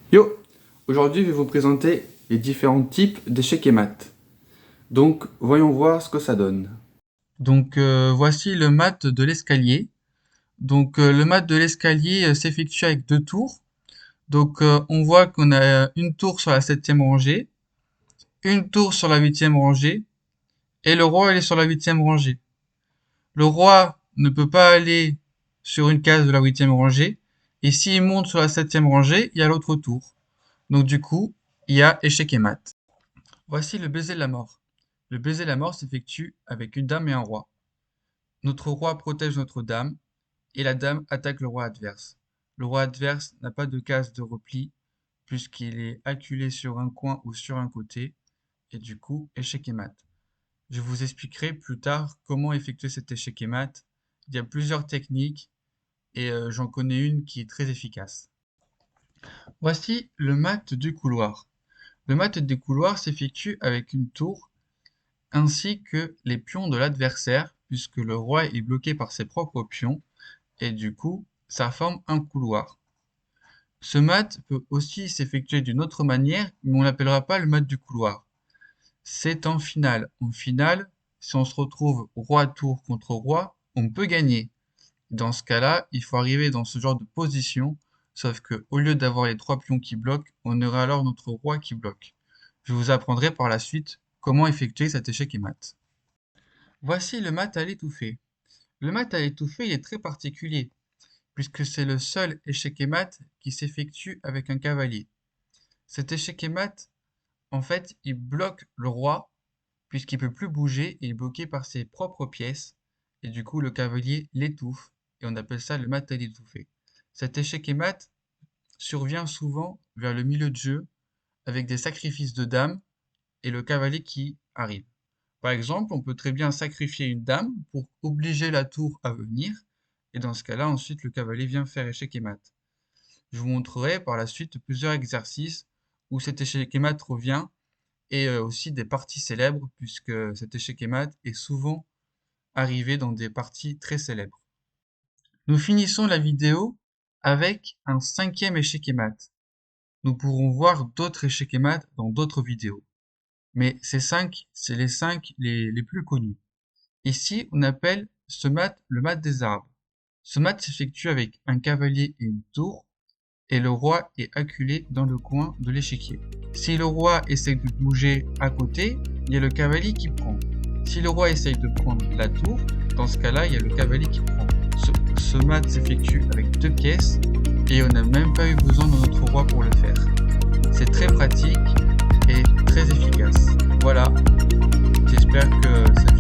Yo! Aujourd'hui, je vais vous présenter les différents types d'échecs et maths. Donc, voyons voir ce que ça donne. Voici le mat de l'escalier. Le mat de l'escalier s'effectue avec deux tours. On voit qu'on a une tour sur la septième rangée, une tour sur la huitième rangée, et le roi il est sur la huitième rangée. Le roi ne peut pas aller sur une case de la huitième rangée, et s'il monte sur la septième rangée, il y a l'autre tour. Donc du coup, il y a échec et mat. Voici le baiser de la mort. Le baiser de la mort s'effectue avec une dame et un roi. Notre roi protège notre dame et la dame attaque le roi adverse. Le roi adverse n'a pas de case de repli puisqu'il est acculé sur un coin ou sur un côté et du coup échec et mat. Je vous expliquerai plus tard comment effectuer cet échec et mat. Il y a plusieurs techniques et j'en connais une qui est très efficace. Voici le mat du couloir. Le mat des couloirs s'effectue avec une tour ainsi que les pions de l'adversaire, puisque le roi est bloqué par ses propres pions, et du coup, ça forme un couloir. Ce mat peut aussi s'effectuer d'une autre manière, mais on l'appellera pas le mat du couloir. C'est en finale. En finale, si on se retrouve roi-tour contre roi, on peut gagner. Dans ce cas-là, il faut arriver dans ce genre de position, sauf que au lieu d'avoir les trois pions qui bloquent, on aura alors notre roi qui bloque. Je vous apprendrai par la suite comment effectuer cet échec et mat. Voici le mat à l'étouffée. Le mat à l'étouffée est très particulier, puisque c'est le seul échec et mat qui s'effectue avec un cavalier. Cet échec et mat, en fait, il bloque le roi, puisqu'il ne peut plus bouger et il est bloqué par ses propres pièces, et du coup le cavalier l'étouffe, et on appelle ça le mat à l'étouffée. Cet échec et mat survient souvent vers le milieu de jeu, avec des sacrifices de dames, et le cavalier qui arrive. Par exemple, on peut très bien sacrifier une dame pour obliger la tour à venir, et dans ce cas-là, ensuite, le cavalier vient faire échec et mat. Je vous montrerai par la suite plusieurs exercices où cet échec et mat revient, et aussi des parties célèbres, puisque cet échec et mat est souvent arrivé dans des parties très célèbres. Nous finissons la vidéo avec un cinquième échec et mat. Nous pourrons voir d'autres échecs et mat dans d'autres vidéos. Mais ces cinq, c'est les cinq les plus connus. Ici, on appelle ce mat le mat des arbres. Ce mat s'effectue avec un cavalier et une tour, et le roi est acculé dans le coin de l'échiquier. Si le roi essaye de bouger à côté, il y a le cavalier qui prend. Si le roi essaye de prendre la tour, dans ce cas-là, il y a le cavalier qui prend. Ce mat s'effectue avec deux pièces, et on n'a même pas eu besoin de notre roi pour le faire. C'est très pratique et très efficace. Voilà, j'espère que cette